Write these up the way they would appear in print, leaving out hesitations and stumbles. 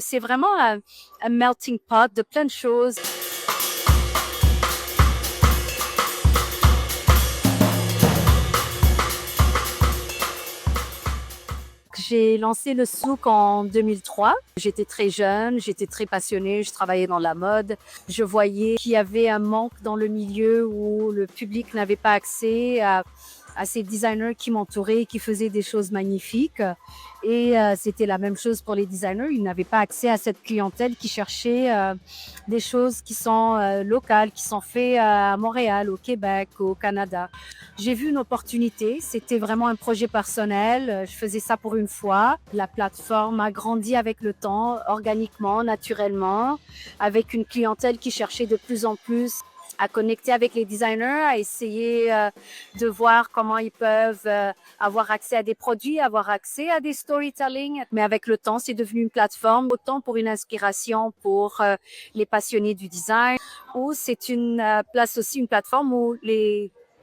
C'est vraiment un melting pot de plein de choses. J'ai lancé le souk en 2003. J'étais très jeune, j'étais très passionnée, je travaillais dans la mode. Je voyais qu'il y avait un manque dans le milieu où le public n'avait pas accès à ces designers qui m'entouraient, qui faisaient des choses magnifiques. Et c'était la même chose pour les designers. Ils n'avaient pas accès à cette clientèle qui cherchait des choses qui sont locales, qui sont faites à Montréal, au Québec, au Canada. J'ai vu une opportunité. C'était vraiment un projet personnel. Je faisais ça pour une fois. La plateforme a grandi avec le temps, organiquement, naturellement, avec une clientèle qui cherchait de plus en plus à connecter avec les designers, à essayer de voir comment ils peuvent avoir accès à des produits, avoir accès à des storytelling. Mais avec le temps, c'est devenu une plateforme autant pour une inspiration pour les passionnés du design, ou c'est une place aussi, une plateforme où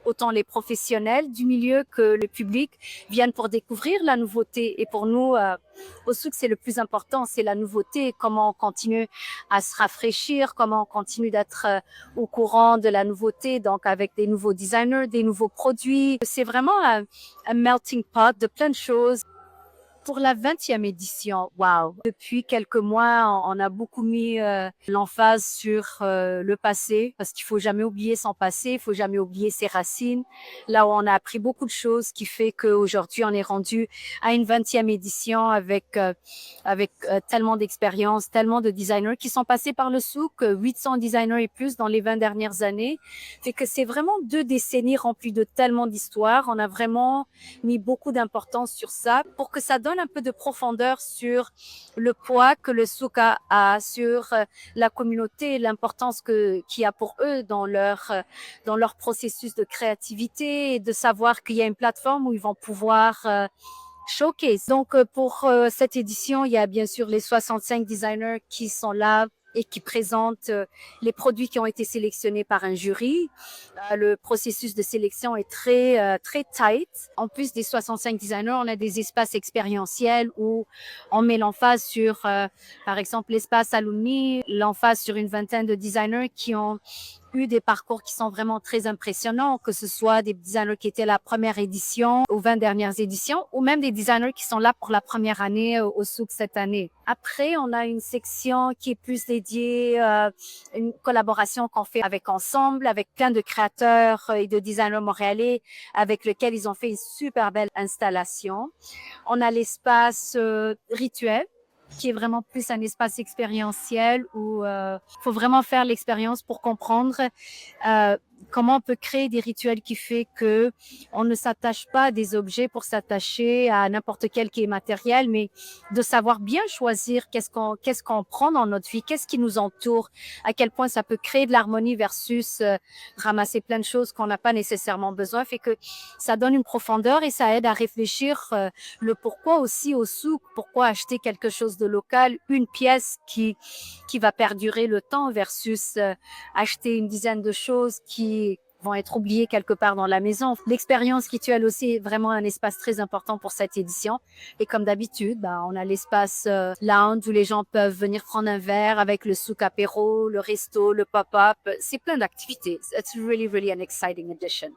autant les professionnels du milieu que le public viennent pour découvrir la nouveauté. Et pour nous, au souk, c'est le plus important, c'est la nouveauté, comment on continue à se rafraîchir, comment on continue d'être au courant de la nouveauté, donc avec des nouveaux designers, des nouveaux produits. C'est vraiment un melting pot de plein de choses. Pour la 20e édition, wow. Depuis quelques mois, on a beaucoup mis l'emphase sur le passé, parce qu'il faut jamais oublier son passé, il faut jamais oublier ses racines. Là où on a appris beaucoup de choses, qui fait qu'aujourd'hui, on est rendu à une 20e édition avec tellement d'expérience, tellement de designers qui sont passés par le souk, 800 designers et plus dans les 20 dernières années. Fait que c'est vraiment 2 décennies remplies de tellement d'histoires. On a vraiment mis beaucoup d'importance sur ça pour que ça donne un peu de profondeur sur le poids que le souk a sur la communauté, l'importance qu'il y a pour eux dans leur processus de créativité, et de savoir qu'il y a une plateforme où ils vont pouvoir showcase. Donc pour cette édition, il y a bien sûr les 65 designers qui sont là et qui présentent les produits qui ont été sélectionnés par un jury. Le processus de sélection est très tight. En plus des 65 designers, on a des espaces expérientiels où on met l'emphase sur, par exemple, l'espace alumni, l'emphase sur une vingtaine de designers qui ont eu des parcours qui sont vraiment très impressionnants, que ce soit des designers qui étaient la première édition aux 20 dernières éditions, ou même des designers qui sont là pour la première année au souk cette année. Après, on a une section qui est plus dédiée une collaboration qu'on fait avec Ensemble, avec plein de créateurs et de designers montréalais avec lesquels ils ont fait une super belle installation. On a l'espace rituel, qui est vraiment plus un espace expérientiel où faut vraiment faire l'expérience pour comprendre comment on peut créer des rituels qui fait que on ne s'attache pas à des objets pour s'attacher à n'importe quel qui est matériel, mais de savoir bien choisir qu'est-ce qu'on prend dans notre vie, qu'est-ce qui nous entoure, à quel point ça peut créer de l'harmonie versus ramasser plein de choses qu'on n'a pas nécessairement besoin. Fait que ça donne une profondeur et ça aide à réfléchir le pourquoi aussi au souk, pourquoi acheter quelque chose de local, une pièce qui va perdurer le temps versus acheter une dizaine de choses qui vont être oubliées quelque part dans la maison. L'expérience rituelle aussi est vraiment un espace très important pour cette édition. Et comme d'habitude, on a l'espace lounge où les gens peuvent venir prendre un verre avec le souk apéro, le resto, le pop-up. C'est plein d'activités. It's really, really an exciting edition.